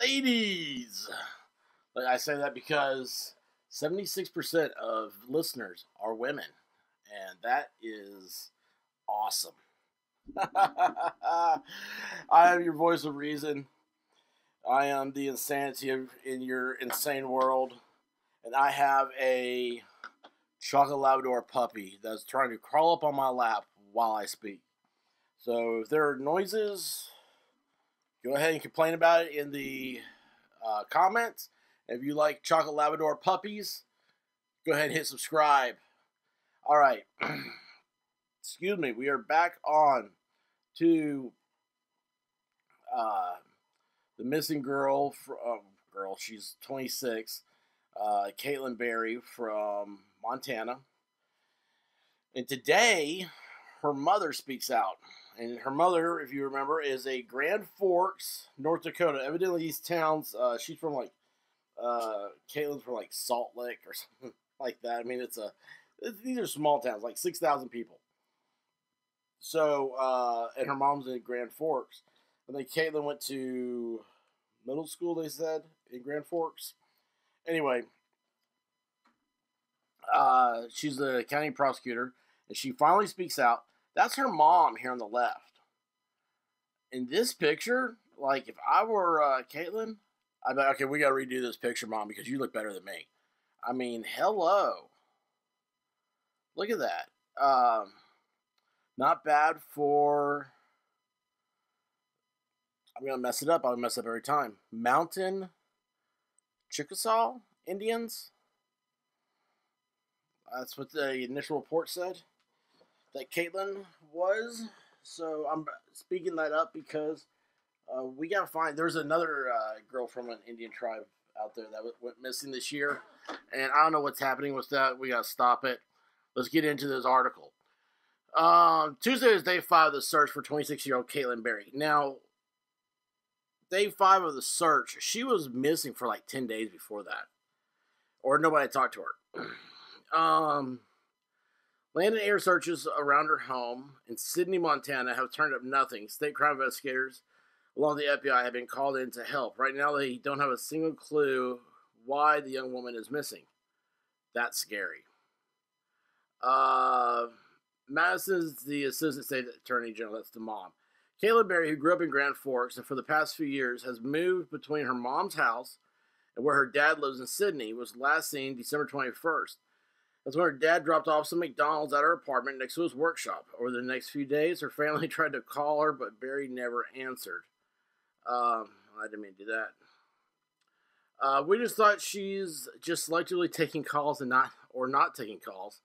Ladies, I say that because 76% of listeners are women, and that is awesome. I am your voice of reason. I am the insanity in your insane world, and I have a chocolate Labrador puppy that's trying to crawl up on my lap while I speak. So if there are noises, go ahead and complain about it in the comments. If you like chocolate Labrador puppies, go ahead and hit subscribe. All right. Excuse me. We are back on to the missing girl. She's 26. Katelynn Berry from Montana. And today, her mother speaks out. And her mother, if you remember, is a Grand Forks, North Dakota. Evidently, these towns, she's from Katelynn's from Salt Lake or something like that. I mean, these are small towns, like 6,000 people. So, and her mom's in Grand Forks. And then Katelynn went to middle school, they said, in Grand Forks. Anyway, she's the county prosecutor, and she finally speaks out. That's her mom here on the left. In this picture, if I were Katelynn, I'd be like, okay, we got to redo this picture, Mom, because you look better than me. I mean, hello. Look at that. Not bad for... I'm going to mess it up. I'll mess up every time. Mountain Chickasaw Indians. That's what the initial report said that Katelynn was. So I'm speaking that up because we got to find... There's another girl from an Indian tribe out there that went missing this year. And I don't know what's happening with that. We got to stop it. Let's get into this article. Tuesday is day 5 of the search for 26-year-old Katelynn Berry. Now, day 5 of the search, she was missing for 10 days before that. Or nobody talked to her. Land and air searches around her home in Sidney, Montana have turned up nothing. State crime investigators, along with the FBI, have been called in to help. Right now, they don't have a single clue why the young woman is missing. That's scary. Mattison is the assistant state attorney general. That's the mom. Katelynn Berry, who grew up in Grand Forks and for the past few years has moved between her mom's house and where her dad lives in Sidney, was last seen December 21st. That's when her dad dropped off some McDonald's at her apartment next to his workshop. Over the next few days, her family tried to call her, but Berry never answered. I didn't mean to do that. We just thought she's just selectively taking calls and not taking calls.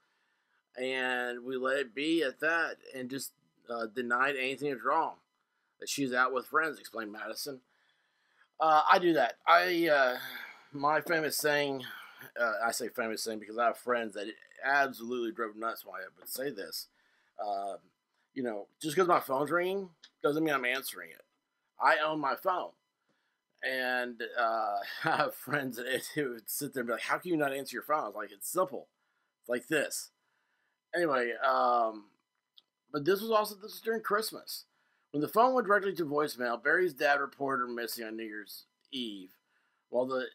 And we let it be at that and just denied anything is wrong. That she's out with friends, explained Mattison. I do that. My famous saying, I say famous saying because I have friends that it absolutely drove nuts when I would say this. Just because my phone's ringing doesn't mean I'm answering it. I own my phone. And I have friends that would sit there and be like, how can you not answer your phone? I was like, it's simple. It's like this. Anyway, but this was during Christmas. When the phone went directly to voicemail, Berry's dad reported her missing on New Year's Eve, while the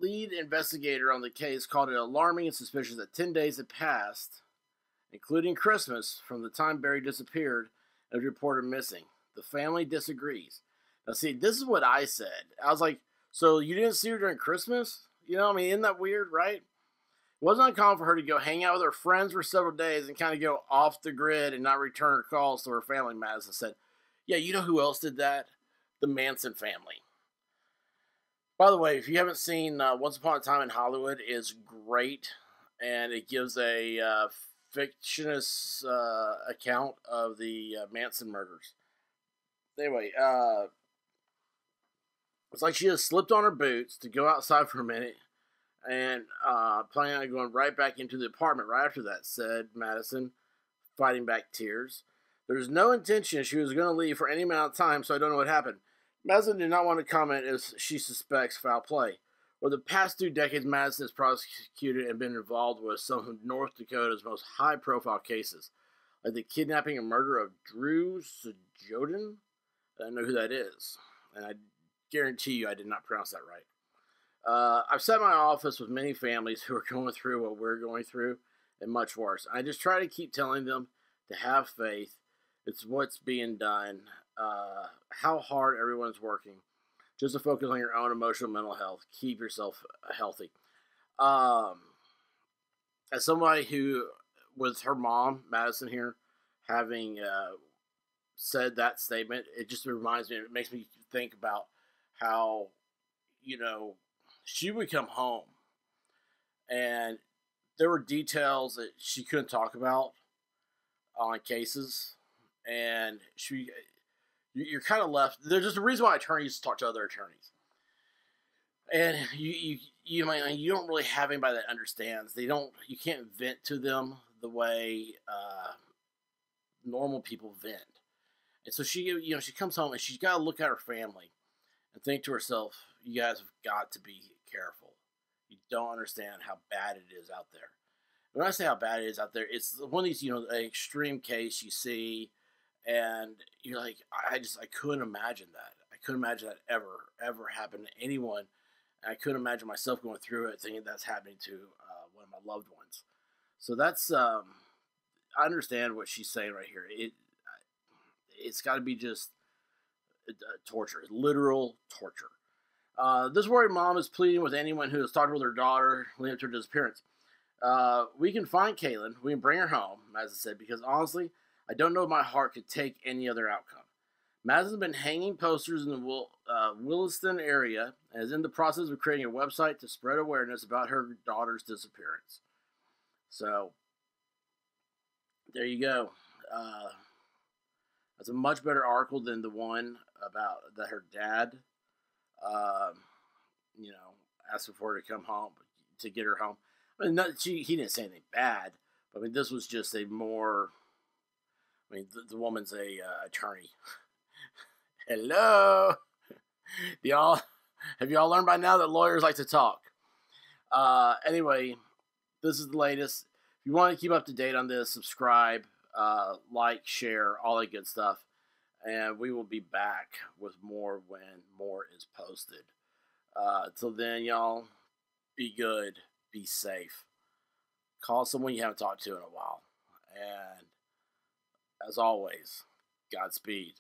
lead investigator on the case called it alarming and suspicious that 10 days had passed, including Christmas, from the time Berry disappeared and was reported missing. The family disagrees. Now, see, this is what I said. I was like, so you didn't see her during Christmas? Isn't that weird, right? It wasn't uncommon for her to go hang out with her friends for several days and kind of go off the grid and not return her calls to her family, Mattison said. Yeah, you know who else did that? The Manson family. By the way, if you haven't seen Once Upon a Time in Hollywood, it's great. And it gives a fictitious account of the Manson murders. Anyway, it's like she just slipped on her boots to go outside for a minute and planning on going right back into the apartment right after that, said Mattison, fighting back tears. There's no intention she was going to leave for any amount of time, so I don't know what happened. Mattison did not want to comment as she suspects foul play. Over the past 2 decades, Mattison has prosecuted and been involved with some of North Dakota's most high-profile cases, like the kidnapping and murder of Drew Sjoden. I don't know who that is, and I guarantee you I did not pronounce that right. I've sat in my office with many families who are going through what we're going through and much worse. I just try to keep telling them to have faith. It's what's being done, how hard everyone's working, just to focus on your own emotional mental health. Keep yourself healthy. As somebody who, with her mom, Mattison here, having said that statement, it just reminds me, it makes me think about how, she would come home and there were details that she couldn't talk about on cases, and you're kind of left. There's just a reason why attorneys talk to other attorneys, and you don't really have anybody that understands. You can't vent to them the way normal people vent, and so she comes home and she's got to look at her family and think to herself, you guys have got to be careful. You don't understand how bad it is out there. When I say how bad it is out there, it's one of these, an extreme case you see, and you're like, I couldn't imagine that. I couldn't imagine that ever happened to anyone. And I couldn't imagine myself going through it thinking that's happening to one of my loved ones. So that's, I understand what she's saying right here. It's got to be just torture, literal torture. This worried mom is pleading with anyone who has talked with her daughter leading up to her disappearance. We can find Katelynn. We can bring her home, Mattison said, because honestly, I don't know if my heart could take any other outcome. Mattison's been hanging posters in the Williston area and is in the process of creating a website to spread awareness about her daughter's disappearance. So, there you go. That's a much better article than the one about that her dad, asking for her to come home, to get her home. I mean, he didn't say anything bad, but I mean, this was just a more, the woman's a attorney. Hello? Have y'all learned by now that lawyers like to talk? Anyway, this is the latest. If you want to keep up to date on this, subscribe, like, share, all that good stuff. And we will be back with more when more is posted. Till then, y'all, be good, be safe. Call someone you haven't talked to in a while. And as always, Godspeed.